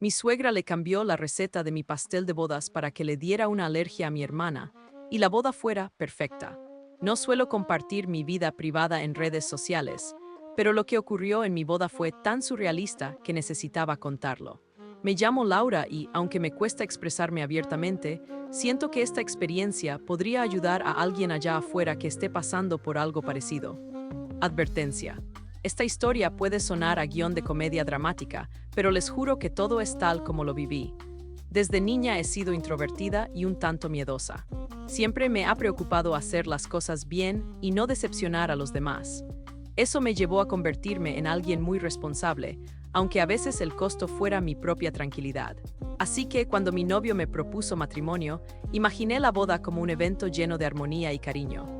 Mi suegra le cambió la receta de mi pastel de bodas para que le diera una alergia a mi hermana, y la boda fuera perfecta. No suelo compartir mi vida privada en redes sociales, pero lo que ocurrió en mi boda fue tan surrealista que necesitaba contarlo. Me llamo Laura y, aunque me cuesta expresarme abiertamente, siento que esta experiencia podría ayudar a alguien allá afuera que esté pasando por algo parecido. Advertencia. Esta historia puede sonar a guión de comedia dramática, pero les juro que todo es tal como lo viví. Desde niña he sido introvertida y un tanto miedosa. Siempre me ha preocupado hacer las cosas bien y no decepcionar a los demás. Eso me llevó a convertirme en alguien muy responsable, aunque a veces el costo fuera mi propia tranquilidad. Así que cuando mi novio me propuso matrimonio, imaginé la boda como un evento lleno de armonía y cariño.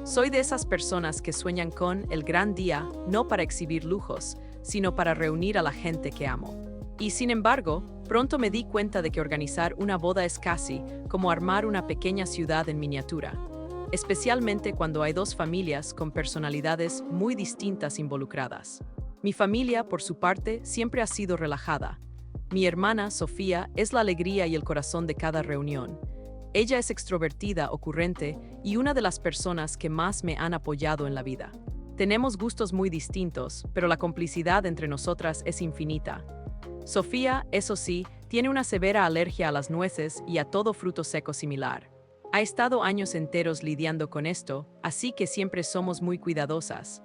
Soy de esas personas que sueñan con el gran día, no para exhibir lujos, sino para reunir a la gente que amo. Y sin embargo, pronto me di cuenta de que organizar una boda es casi como armar una pequeña ciudad en miniatura, especialmente cuando hay dos familias con personalidades muy distintas involucradas. Mi familia, por su parte, siempre ha sido relajada. Mi hermana, Sofía, es la alegría y el corazón de cada reunión. Ella es extrovertida, ocurrente y una de las personas que más me han apoyado en la vida. Tenemos gustos muy distintos, pero la complicidad entre nosotras es infinita. Sofía, eso sí, tiene una severa alergia a las nueces y a todo fruto seco similar. Ha estado años enteros lidiando con esto, así que siempre somos muy cuidadosas.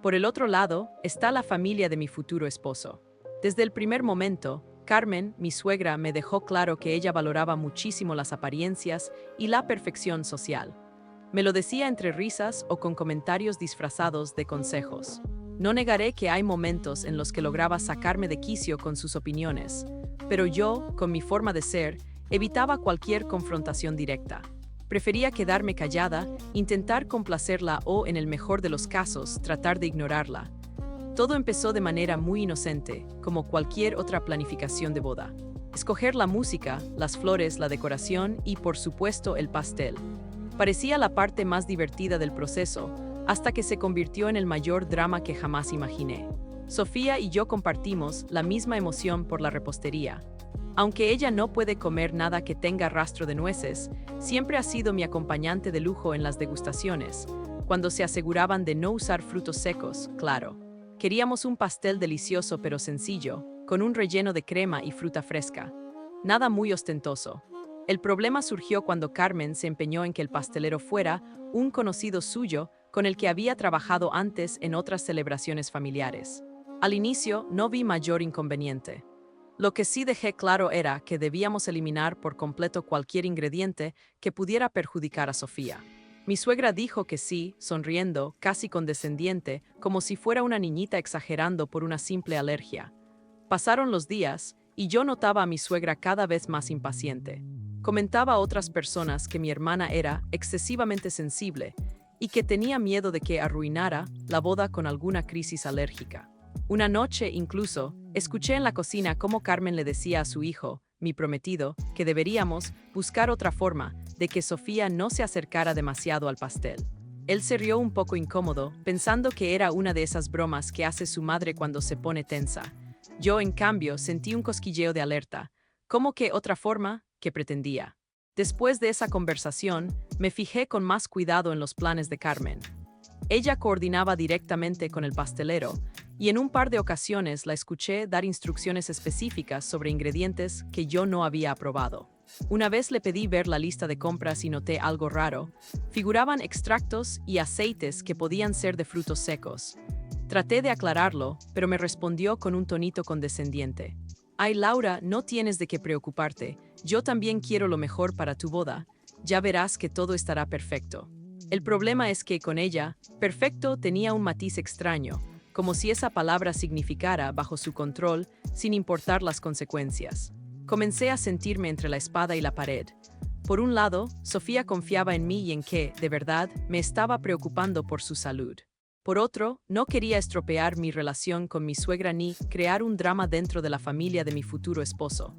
Por el otro lado, está la familia de mi futuro esposo. Desde el primer momento, Carmen, mi suegra, me dejó claro que ella valoraba muchísimo las apariencias y la perfección social. Me lo decía entre risas o con comentarios disfrazados de consejos. No negaré que hay momentos en los que lograba sacarme de quicio con sus opiniones, pero yo, con mi forma de ser, evitaba cualquier confrontación directa. Prefería quedarme callada, intentar complacerla o, en el mejor de los casos, tratar de ignorarla. Todo empezó de manera muy inocente, como cualquier otra planificación de boda. Escoger la música, las flores, la decoración y, por supuesto, el pastel. Parecía la parte más divertida del proceso, hasta que se convirtió en el mayor drama que jamás imaginé. Sofía y yo compartimos la misma emoción por la repostería. Aunque ella no puede comer nada que tenga rastro de nueces, siempre ha sido mi acompañante de lujo en las degustaciones, cuando se aseguraban de no usar frutos secos, claro. Queríamos un pastel delicioso pero sencillo, con un relleno de crema y fruta fresca. Nada muy ostentoso. El problema surgió cuando Carmen se empeñó en que el pastelero fuera un conocido suyo con el que había trabajado antes en otras celebraciones familiares. Al inicio no vi mayor inconveniente. Lo que sí dejé claro era que debíamos eliminar por completo cualquier ingrediente que pudiera perjudicar a Sofía. Mi suegra dijo que sí, sonriendo, casi condescendiente, como si fuera una niñita exagerando por una simple alergia. Pasaron los días, y yo notaba a mi suegra cada vez más impaciente. Comentaba a otras personas que mi hermana era excesivamente sensible y que tenía miedo de que arruinara la boda con alguna crisis alérgica. Una noche, incluso, escuché en la cocina cómo Carmen le decía a su hijo, mi prometido, que deberíamos buscar otra forma de que Sofía no se acercara demasiado al pastel. Él se rió un poco incómodo, pensando que era una de esas bromas que hace su madre cuando se pone tensa. Yo, en cambio, sentí un cosquilleo de alerta. ¿Cómo que otra forma? ¿Qué pretendía? Después de esa conversación, me fijé con más cuidado en los planes de Carmen. Ella coordinaba directamente con el pastelero, y en un par de ocasiones la escuché dar instrucciones específicas sobre ingredientes que yo no había aprobado. Una vez le pedí ver la lista de compras y noté algo raro. Figuraban extractos y aceites que podían ser de frutos secos. Traté de aclararlo, pero me respondió con un tonito condescendiente. Ay, Laura, no tienes de qué preocuparte. Yo también quiero lo mejor para tu boda. Ya verás que todo estará perfecto. El problema es que con ella, perfecto tenía un matiz extraño, como si esa palabra significara bajo su control, sin importar las consecuencias. Comencé a sentirme entre la espada y la pared. Por un lado, Sofía confiaba en mí y en que, de verdad, me estaba preocupando por su salud. Por otro, no quería estropear mi relación con mi suegra ni crear un drama dentro de la familia de mi futuro esposo.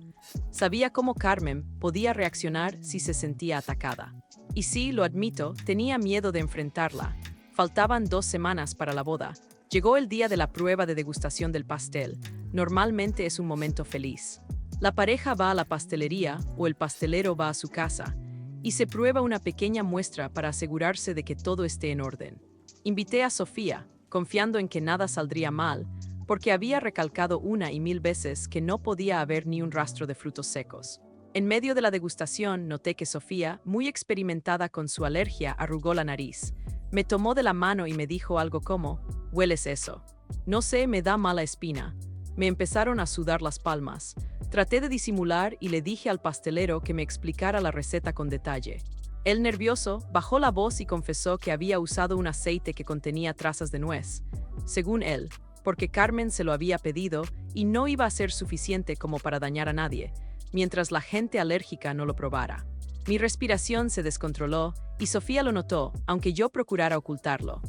Sabía cómo Carmen podía reaccionar si se sentía atacada. Y sí, lo admito, tenía miedo de enfrentarla. Faltaban 2 semanas para la boda. Llegó el día de la prueba de degustación del pastel. Normalmente es un momento feliz. La pareja va a la pastelería o el pastelero va a su casa y se prueba una pequeña muestra para asegurarse de que todo esté en orden. Invité a Sofía, confiando en que nada saldría mal, porque había recalcado una y mil veces que no podía haber ni un rastro de frutos secos. En medio de la degustación noté que Sofía, muy experimentada con su alergia, arrugó la nariz. Me tomó de la mano y me dijo algo como, «¿Hueles eso?» No sé, me da mala espina. Me empezaron a sudar las palmas. Traté de disimular y le dije al pastelero que me explicara la receta con detalle. Él, nervioso, bajó la voz y confesó que había usado un aceite que contenía trazas de nuez, según él, porque Carmen se lo había pedido y no iba a ser suficiente como para dañar a nadie, mientras la gente alérgica no lo probara. Mi respiración se descontroló y Sofía lo notó, aunque yo procurara ocultarlo.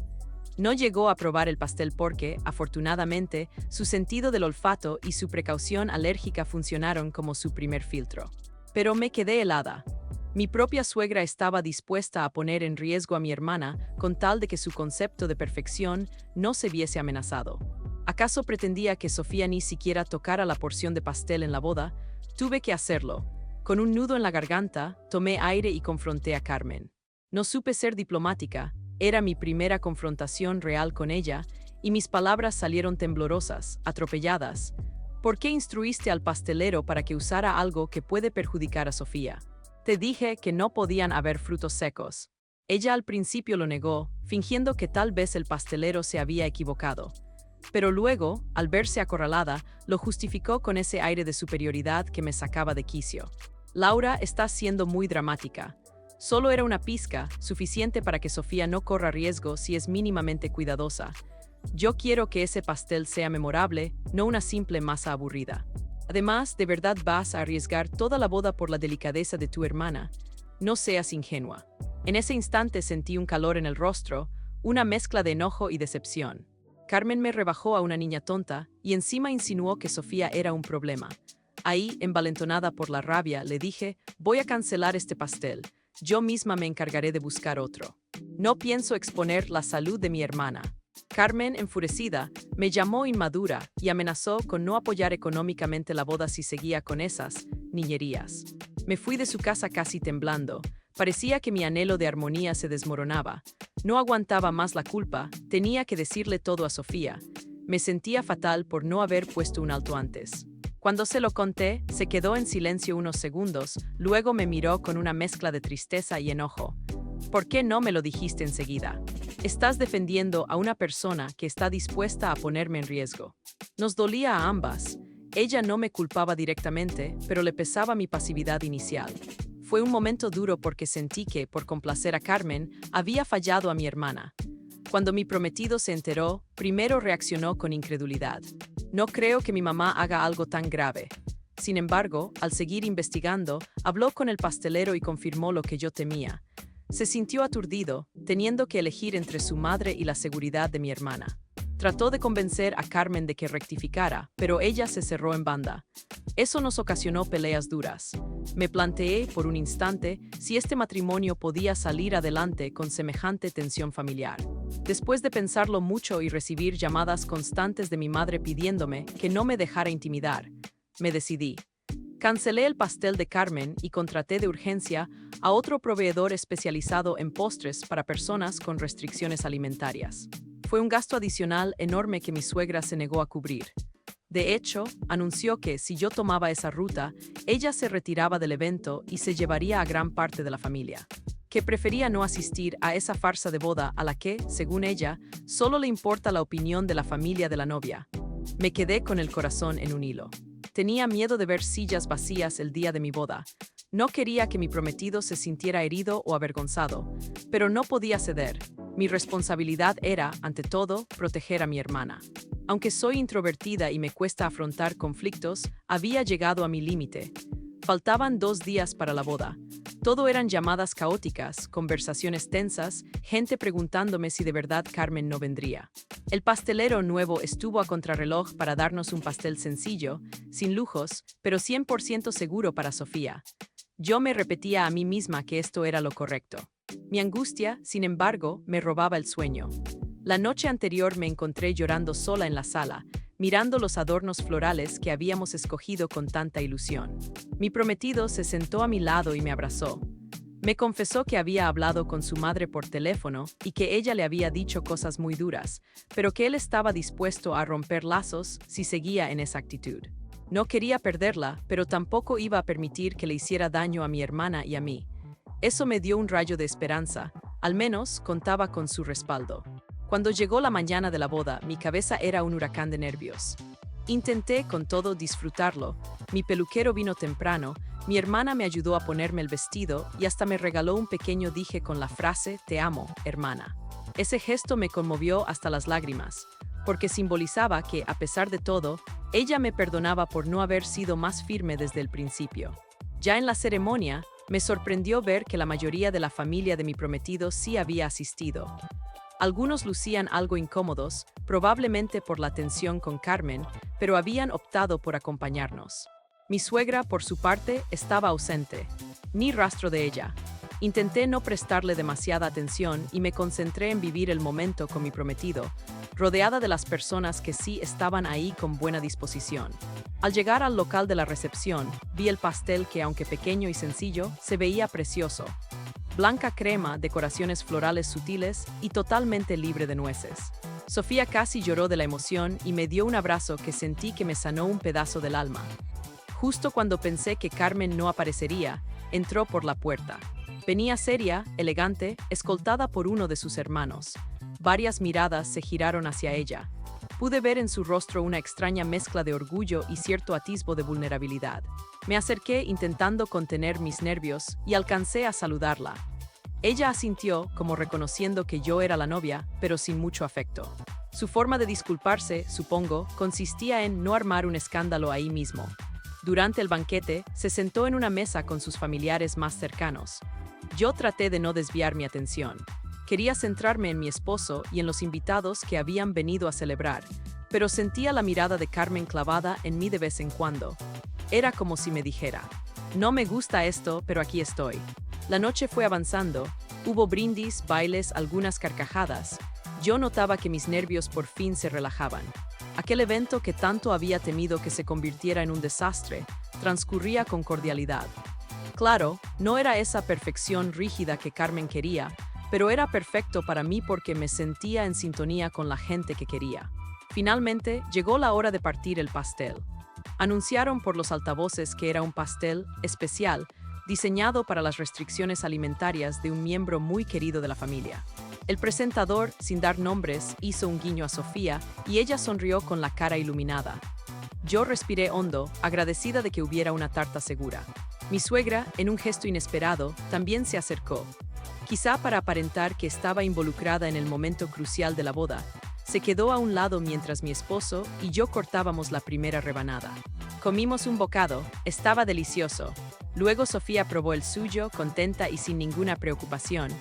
No llegó a probar el pastel porque, afortunadamente, su sentido del olfato y su precaución alérgica funcionaron como su primer filtro. Pero me quedé helada. Mi propia suegra estaba dispuesta a poner en riesgo a mi hermana con tal de que su concepto de perfección no se viese amenazado. ¿Acaso pretendía que Sofía ni siquiera tocara la porción de pastel en la boda? Tuve que hacerlo. Con un nudo en la garganta, tomé aire y confronté a Carmen. No supe ser diplomática. Era mi primera confrontación real con ella, y mis palabras salieron temblorosas, atropelladas. ¿Por qué instruiste al pastelero para que usara algo que puede perjudicar a Sofía? Te dije que no podían haber frutos secos. Ella al principio lo negó, fingiendo que tal vez el pastelero se había equivocado. Pero luego, al verse acorralada, lo justificó con ese aire de superioridad que me sacaba de quicio. Laura, está siendo muy dramática. Solo era una pizca, suficiente para que Sofía no corra riesgo si es mínimamente cuidadosa. Yo quiero que ese pastel sea memorable, no una simple masa aburrida. Además, ¿de verdad vas a arriesgar toda la boda por la delicadeza de tu hermana? No seas ingenua. En ese instante sentí un calor en el rostro, una mezcla de enojo y decepción. Carmen me rebajó a una niña tonta y encima insinuó que Sofía era un problema. Ahí, envalentonada por la rabia, le dije, voy a cancelar este pastel. Yo misma me encargaré de buscar otro. No pienso exponer la salud de mi hermana. Carmen, enfurecida, me llamó inmadura y amenazó con no apoyar económicamente la boda si seguía con esas niñerías. Me fui de su casa casi temblando. Parecía que mi anhelo de armonía se desmoronaba. No aguantaba más la culpa, tenía que decirle todo a Sofía. Me sentía fatal por no haber puesto un alto antes. Cuando se lo conté, se quedó en silencio unos segundos, luego me miró con una mezcla de tristeza y enojo. ¿Por qué no me lo dijiste enseguida? Estás defendiendo a una persona que está dispuesta a ponerme en riesgo. Nos dolía a ambas. Ella no me culpaba directamente, pero le pesaba mi pasividad inicial. Fue un momento duro porque sentí que, por complacer a Carmen, había fallado a mi hermana. Cuando mi prometido se enteró, primero reaccionó con incredulidad. No creo que mi mamá haga algo tan grave. Sin embargo, al seguir investigando, habló con el pastelero y confirmó lo que yo temía. Se sintió aturdido, teniendo que elegir entre su madre y la seguridad de mi hermana. Trató de convencer a Carmen de que rectificara, pero ella se cerró en banda. Eso nos ocasionó peleas duras. Me planteé, por un instante, si este matrimonio podía salir adelante con semejante tensión familiar. Después de pensarlo mucho y recibir llamadas constantes de mi madre pidiéndome que no me dejara intimidar, me decidí. Cancelé el pastel de Carmen y contraté de urgencia a otro proveedor especializado en postres para personas con restricciones alimentarias. Fue un gasto adicional enorme que mi suegra se negó a cubrir. De hecho, anunció que, si yo tomaba esa ruta, ella se retiraba del evento y se llevaría a gran parte de la familia. Que prefería no asistir a esa farsa de boda a la que, según ella, solo le importa la opinión de la familia de la novia. Me quedé con el corazón en un hilo. Tenía miedo de ver sillas vacías el día de mi boda. No quería que mi prometido se sintiera herido o avergonzado, pero no podía ceder. Mi responsabilidad era, ante todo, proteger a mi hermana. Aunque soy introvertida y me cuesta afrontar conflictos, había llegado a mi límite. Faltaban 2 días para la boda. Todo eran llamadas caóticas, conversaciones tensas, gente preguntándome si de verdad Carmen no vendría. El pastelero nuevo estuvo a contrarreloj para darnos un pastel sencillo, sin lujos, pero 100% seguro para Sofía. Yo me repetía a mí misma que esto era lo correcto. Mi angustia, sin embargo, me robaba el sueño. La noche anterior me encontré llorando sola en la sala, mirando los adornos florales que habíamos escogido con tanta ilusión. Mi prometido se sentó a mi lado y me abrazó. Me confesó que había hablado con su madre por teléfono y que ella le había dicho cosas muy duras, pero que él estaba dispuesto a romper lazos si seguía en esa actitud. No quería perderla, pero tampoco iba a permitir que le hiciera daño a mi hermana y a mí. Eso me dio un rayo de esperanza, al menos contaba con su respaldo. Cuando llegó la mañana de la boda, mi cabeza era un huracán de nervios. Intenté con todo disfrutarlo, mi peluquero vino temprano, mi hermana me ayudó a ponerme el vestido y hasta me regaló un pequeño dije con la frase «Te amo, hermana». Ese gesto me conmovió hasta las lágrimas, porque simbolizaba que, a pesar de todo, ella me perdonaba por no haber sido más firme desde el principio. Ya en la ceremonia, me sorprendió ver que la mayoría de la familia de mi prometido sí había asistido. Algunos lucían algo incómodos, probablemente por la tensión con Carmen, pero habían optado por acompañarnos. Mi suegra, por su parte, estaba ausente. Ni rastro de ella. Intenté no prestarle demasiada atención y me concentré en vivir el momento con mi prometido, rodeada de las personas que sí estaban ahí con buena disposición. Al llegar al local de la recepción, vi el pastel que, aunque pequeño y sencillo, se veía precioso. Blanca crema, decoraciones florales sutiles y totalmente libre de nueces. Sofía casi lloró de la emoción y me dio un abrazo que sentí que me sanó un pedazo del alma. Justo cuando pensé que Carmen no aparecería, entró por la puerta. Venía seria, elegante, escoltada por uno de sus hermanos. Varias miradas se giraron hacia ella. Pude ver en su rostro una extraña mezcla de orgullo y cierto atisbo de vulnerabilidad. Me acerqué intentando contener mis nervios y alcancé a saludarla. Ella asintió, como reconociendo que yo era la novia, pero sin mucho afecto. Su forma de disculparse, supongo, consistía en no armar un escándalo ahí mismo. Durante el banquete, se sentó en una mesa con sus familiares más cercanos. Yo traté de no desviar mi atención. Quería centrarme en mi esposo y en los invitados que habían venido a celebrar, pero sentía la mirada de Carmen clavada en mí de vez en cuando. Era como si me dijera, no me gusta esto, pero aquí estoy. La noche fue avanzando, hubo brindis, bailes, algunas carcajadas. Yo notaba que mis nervios por fin se relajaban. Aquel evento que tanto había temido que se convirtiera en un desastre, transcurría con cordialidad. Claro, no era esa perfección rígida que Carmen quería, pero era perfecto para mí porque me sentía en sintonía con la gente que quería. Finalmente, llegó la hora de partir el pastel. Anunciaron por los altavoces que era un pastel especial, diseñado para las restricciones alimentarias de un miembro muy querido de la familia. El presentador, sin dar nombres, hizo un guiño a Sofía y ella sonrió con la cara iluminada. Yo respiré hondo, agradecida de que hubiera una tarta segura. Mi suegra, en un gesto inesperado, también se acercó. Quizá para aparentar que estaba involucrada en el momento crucial de la boda, se quedó a un lado mientras mi esposo y yo cortábamos la primera rebanada. Comimos un bocado, estaba delicioso. Luego Sofía probó el suyo, contenta y sin ninguna preocupación.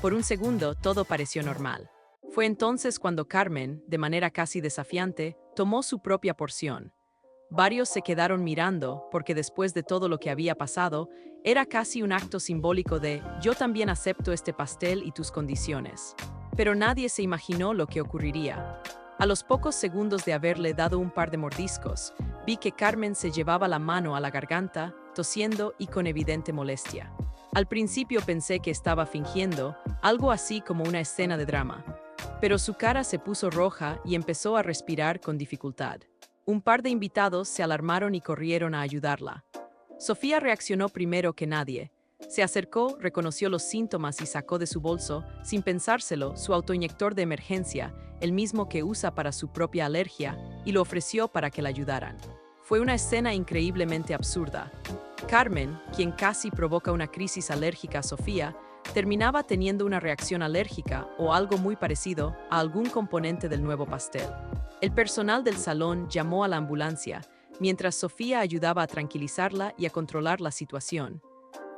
Por un segundo, todo pareció normal. Fue entonces cuando Carmen, de manera casi desafiante, tomó su propia porción. Varios se quedaron mirando, porque después de todo lo que había pasado, era casi un acto simbólico de «yo también acepto este pastel y tus condiciones». Pero nadie se imaginó lo que ocurriría. A los pocos segundos de haberle dado un par de mordiscos, vi que Carmen se llevaba la mano a la garganta, tosiendo y con evidente molestia. Al principio pensé que estaba fingiendo, algo así como una escena de drama. Pero su cara se puso roja y empezó a respirar con dificultad. Un par de invitados se alarmaron y corrieron a ayudarla. Sofía reaccionó primero que nadie. Se acercó, reconoció los síntomas y sacó de su bolso, sin pensárselo, su autoinyector de emergencia, el mismo que usa para su propia alergia, y lo ofreció para que la ayudaran. Fue una escena increíblemente absurda. Carmen, quien casi provoca una crisis alérgica a Sofía, terminaba teniendo una reacción alérgica o algo muy parecido a algún componente del nuevo pastel. El personal del salón llamó a la ambulancia, mientras Sofía ayudaba a tranquilizarla y a controlar la situación.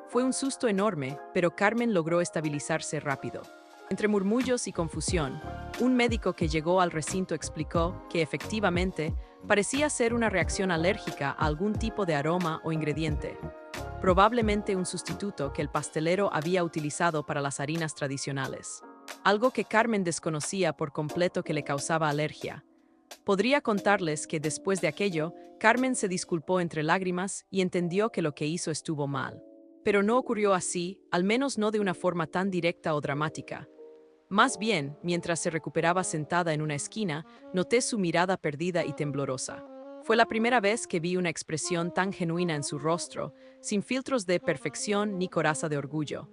Fue un susto enorme, pero Carmen logró estabilizarse rápido. Entre murmullos y confusión, un médico que llegó al recinto explicó que efectivamente parecía ser una reacción alérgica a algún tipo de aroma o ingrediente, probablemente un sustituto que el pastelero había utilizado para las harinas tradicionales. Algo que Carmen desconocía por completo que le causaba alergia. Podría contarles que después de aquello, Carmen se disculpó entre lágrimas y entendió que lo que hizo estuvo mal. Pero no ocurrió así, al menos no de una forma tan directa o dramática. Más bien, mientras se recuperaba sentada en una esquina, noté su mirada perdida y temblorosa. Fue la primera vez que vi una expresión tan genuina en su rostro, sin filtros de perfección ni coraza de orgullo.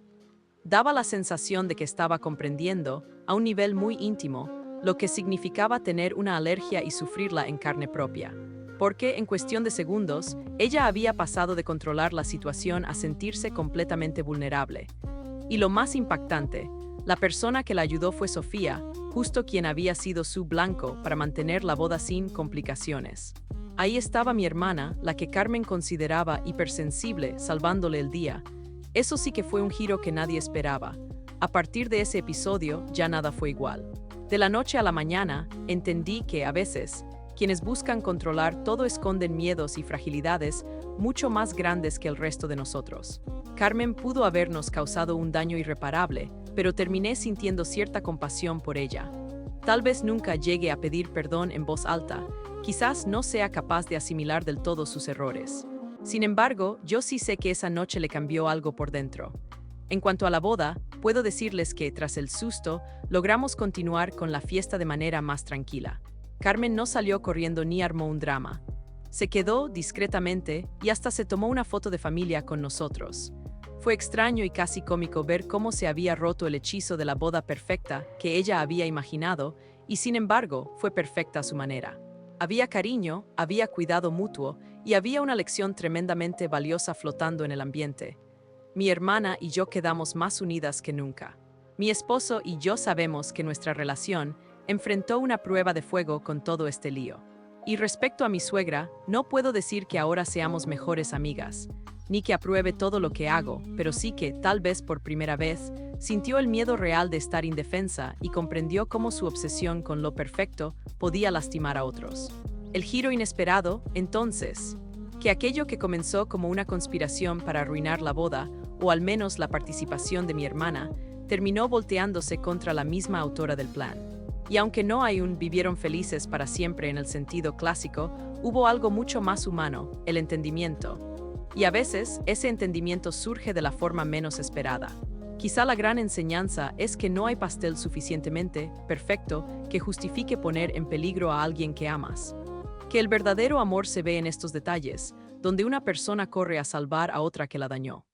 Daba la sensación de que estaba comprendiendo, a un nivel muy íntimo, lo que significaba tener una alergia y sufrirla en carne propia. Porque, en cuestión de segundos, ella había pasado de controlar la situación a sentirse completamente vulnerable. Y lo más impactante, la persona que la ayudó fue Sofía, justo quien había sido su blanco para mantener la boda sin complicaciones. Ahí estaba mi hermana, la que Carmen consideraba hipersensible, salvándole el día. Eso sí que fue un giro que nadie esperaba. A partir de ese episodio, ya nada fue igual. De la noche a la mañana, entendí que, a veces, quienes buscan controlar todo esconden miedos y fragilidades mucho más grandes que el resto de nosotros. Carmen pudo habernos causado un daño irreparable, pero terminé sintiendo cierta compasión por ella. Tal vez nunca llegue a pedir perdón en voz alta, quizás no sea capaz de asimilar del todo sus errores. Sin embargo, yo sí sé que esa noche le cambió algo por dentro. En cuanto a la boda, puedo decirles que, tras el susto, logramos continuar con la fiesta de manera más tranquila. Carmen no salió corriendo ni armó un drama. Se quedó discretamente y hasta se tomó una foto de familia con nosotros. Fue extraño y casi cómico ver cómo se había roto el hechizo de la boda perfecta que ella había imaginado, y sin embargo, fue perfecta a su manera. Había cariño, había cuidado mutuo y había una lección tremendamente valiosa flotando en el ambiente. Mi hermana y yo quedamos más unidas que nunca. Mi esposo y yo sabemos que nuestra relación enfrentó una prueba de fuego con todo este lío. Y respecto a mi suegra, no puedo decir que ahora seamos mejores amigas, ni que apruebe todo lo que hago, pero sí que, tal vez por primera vez, sintió el miedo real de estar indefensa y comprendió cómo su obsesión con lo perfecto podía lastimar a otros. El giro inesperado, entonces, que aquello que comenzó como una conspiración para arruinar la boda, o al menos la participación de mi hermana, terminó volteándose contra la misma autora del plan. Y aunque no hay un vivieron felices para siempre en el sentido clásico, hubo algo mucho más humano, el entendimiento. Y a veces, ese entendimiento surge de la forma menos esperada. Quizá la gran enseñanza es que no hay pastel suficientemente perfecto que justifique poner en peligro a alguien que amas. Que el verdadero amor se ve en estos detalles, donde una persona corre a salvar a otra que la dañó.